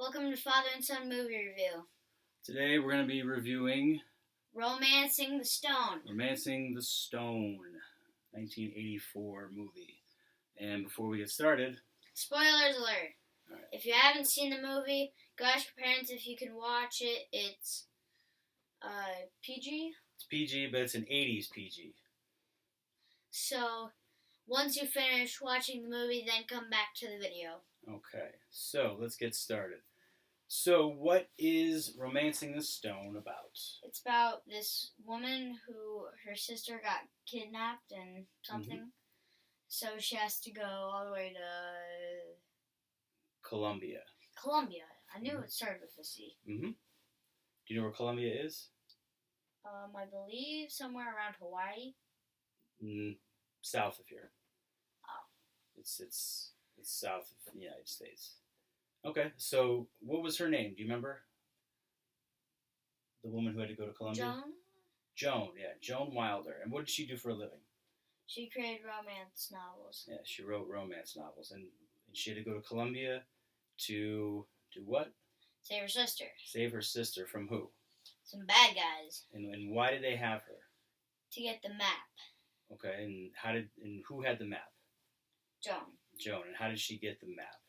Welcome to Father and Son Movie Review. Today we're going to be reviewing Romancing the Stone. 1984 movie. And before we get started... Spoilers alert. All right. If you haven't seen the movie, go ask your parents if you can watch it. It's PG. It's PG, but it's an 80s PG. So, once you finish watching the movie, then come back to the video. Okay, so let's get started. So, what is Romancing the Stone about? It's about this woman who her sister got kidnapped and something. Mm-hmm. So she has to go all the way to Columbia. Columbia. I knew it started with a C. Mm-hmm. Do you know where Columbia is? I believe somewhere around Hawaii. South of here. Oh. It's south of the United States. Okay, so what was her name? Do you remember? The woman who had to go to Columbia? Joan, yeah. Joan Wilder. And what did she do for a living? She created romance novels. Yeah, she wrote romance novels. And she had to go to Columbia to do what? Save her sister. Save her sister from who? Some bad guys. And why did they have her? To get the map. Okay, and who had the map? Joan. And how did she get the map?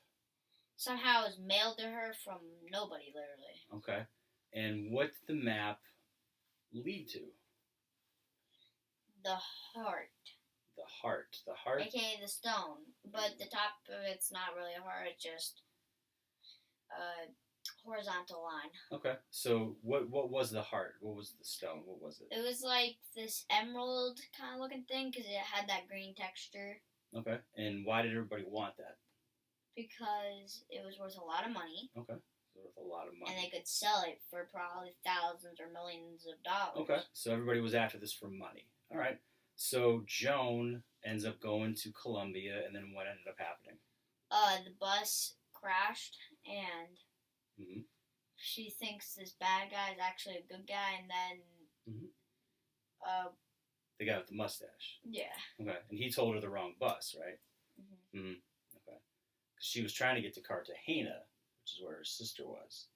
Somehow it was mailed to her from nobody, literally. Okay. And what did the map lead to? The heart. The heart. The heart? AKA the stone. But the top of it's not really a heart, it's just a horizontal line. Okay. So what was the heart? What was the stone? What was it? It was like this emerald kind of looking thing because it had that green texture. Okay. And why did everybody want that? Because it was worth a lot of money. Okay. Worth a lot of money. And they could sell it for probably thousands or millions of dollars. Okay. So everybody was after this for money. All right. So Joan ends up going to Columbia, and then what ended up happening? The bus crashed, and she thinks this bad guy is actually a good guy, and then the guy with the mustache. Yeah. Okay. And he told her the wrong bus, right? Okay. Because she was trying to get to Cartagena, which is where her sister was,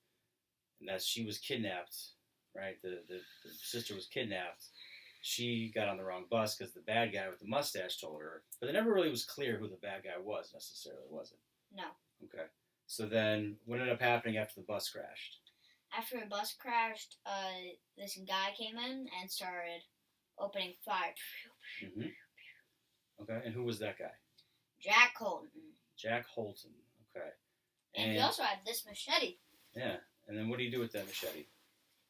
and she was kidnapped, right? The sister was kidnapped. She got on the wrong bus because the bad guy with the mustache told her, but it never really was clear who the bad guy was necessarily, was it? No. Okay. So then, what ended up happening after the bus crashed? After the bus crashed, this guy came in and started opening fire. Okay, and who was that guy? Jack Holton. Jack Holton, okay. And he also had this machete. Yeah, and then what do you do with that machete?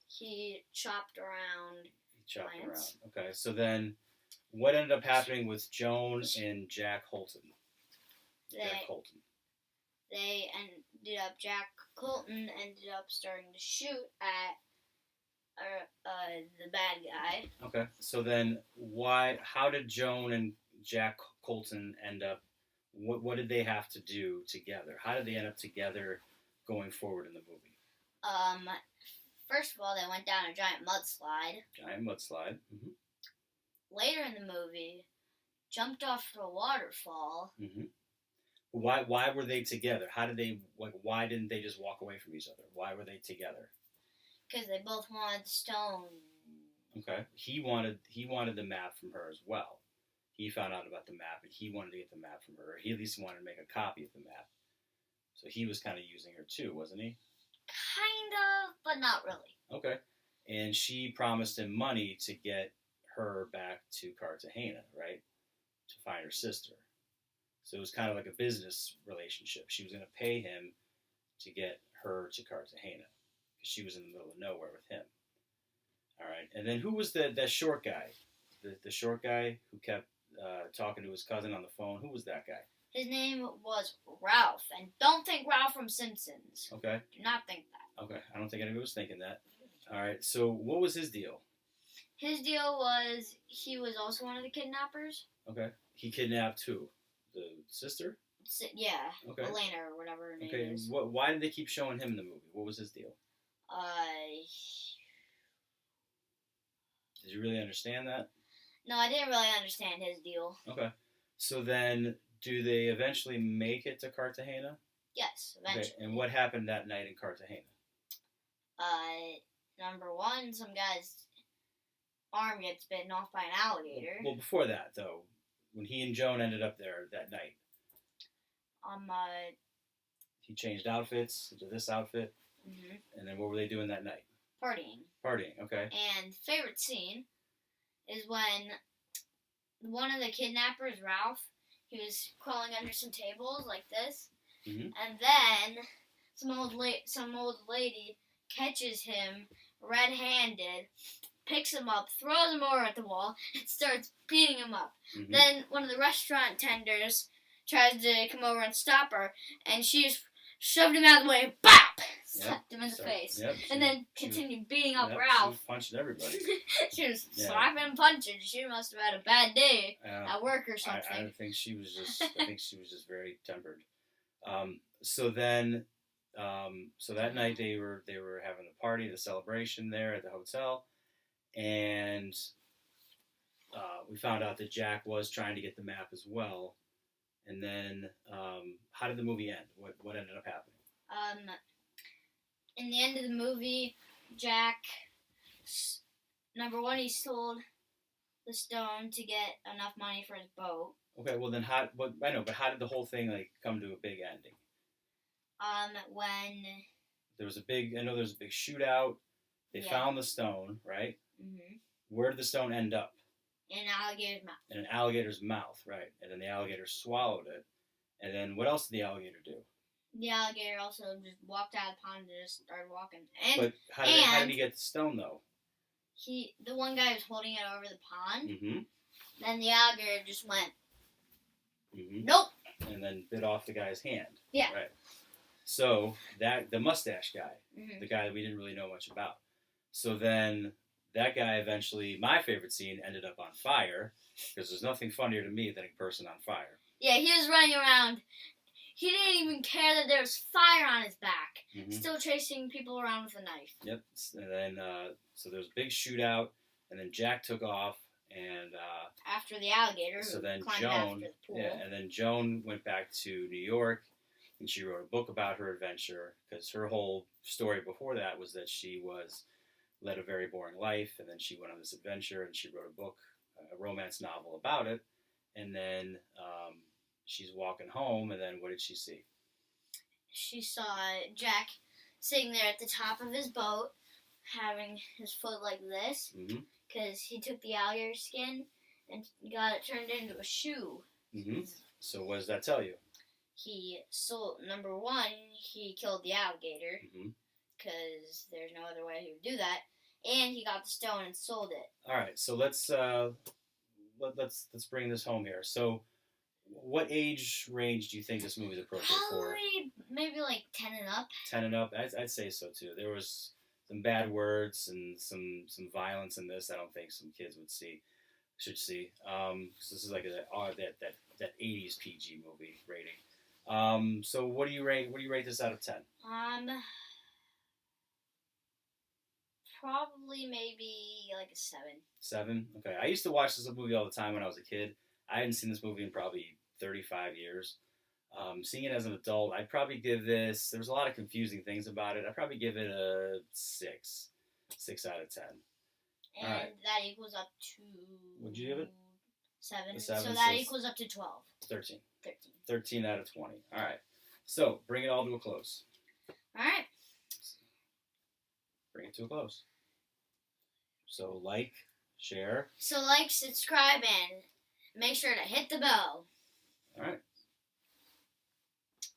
He chopped around plants. Okay, so then what ended up happening with Joan and Jack Holton? Jack Colton ended up starting to shoot at the bad guy. Okay, so then how did Joan and Jack Colton end up, what did they have to do together? How did they end up together going forward in the movie? First of all, they went down a giant mudslide. Later in the movie, jumped off a waterfall. Why were they together? Why didn't they just walk away from each other? Why were they together? Because they both wanted the stone. Okay. He wanted the map from her as well. He found out about the map, and he wanted to get the map from her. He at least wanted to make a copy of the map. So he was kind of using her too, wasn't he? Kind of, but not really. Okay. And she promised him money to get her back to Cartagena, right? To find her sister. So it was kind of like a business relationship. She was going to pay him to get her to Cartagena because she was in the middle of nowhere with him. All right. And then who was that short guy? The short guy who kept talking to his cousin on the phone. Who was that guy? His name was Ralph. And don't think Ralph from Simpsons. Okay. Do not think that. Okay. I don't think anybody was thinking that. All right. So what was his deal? His deal was he was also one of the kidnappers. Okay. He kidnapped who? The sister? Yeah. Okay. Elena or whatever her name is. Okay. Why did they keep showing him in the movie? What was his deal? Did you really understand that? No, I didn't really understand his deal. Okay. So then, do they eventually make it to Cartagena? Yes, eventually. Okay, and what happened that night in Cartagena? Number one, some guy's arm gets bitten off by an alligator. Well, before that, though, when he and Joan ended up there that night, he changed outfits into this outfit, and then what were they doing that night? Partying. Partying, okay. And favorite scene is when one of the kidnappers, Ralph, he was crawling under some tables like this, and then some old lady catches him red-handed, picks him up, throws him over at the wall, and starts beating him up. Then one of the restaurant tenders tries to come over and stop her, and she just shoved him out of the way and BOP! Slapped him in the face. And then continued beating up Ralph. She was punching everybody. She was slapping and punching. She must have had a bad day at work or something. I think she was just. I think she was just very tempered. So then, so that night they were having the party, the celebration there at the hotel, and we found out that Jack was trying to get the map as well. And then, how did the movie end? What ended up happening? In the end of the movie, Jack, number one, he sold the stone to get enough money for his boat. Okay, well then how did the whole thing come to a big ending? When there was a big shootout. They found the stone, right? Where did the stone end up? In an alligator's mouth. In an alligator's mouth, right. And then the alligator swallowed it. And then what else did the alligator do? The alligator also just walked out of the pond and just started walking. But how did he get the stone, though? The one guy was holding it over the pond. Then the alligator just went, nope. And then bit off the guy's hand. Yeah. Right. So, the mustache guy, the guy that we didn't really know much about. So then, that guy eventually, my favorite scene, ended up on fire, because there's nothing funnier to me than a person on fire. Yeah, he was running around. He didn't even care that there was fire on his back. Still chasing people around with a knife. Yep. And then, so there was a big shootout, and then Jack took off, and after the alligator, so then climbed Joan, after the pool. Yeah, and then Joan went back to New York, and she wrote a book about her adventure, because her whole story before that was that she led a very boring life, and then she went on this adventure, and she wrote a book, a romance novel about it, and then she's walking home, and then what did she see? She saw Jack sitting there at the top of his boat, having his foot like this, because he took the alligator skin and got it turned into a shoe. So what does that tell you? He sold, number one, he killed the alligator, because there's no other way he would do that, and he got the stone and sold it. All right, so let's bring this home here. So, what age range do you think this movie is appropriate for? Probably maybe like 10 and up. 10 and up, I'd say so too. There was some bad words and some violence in this. I don't think some kids should see. So this is like that 80s PG movie rating. So what do you rate this out of 10? Probably maybe like a 7. 7? Okay. I used to watch this movie all the time when I was a kid. I hadn't seen this movie in probably 35 years. Seeing it as an adult, I'd probably give this, there's a lot of confusing things about it, I'd probably give it a 6. 6 out of 10. And that equals up to... Would you give it? 7. So that equals up to 12. 13. 13 out of 20. All right. So, bring it all to a close. All right. Bring it to a close. So, share. So, subscribe, and make sure to hit the bell. All right.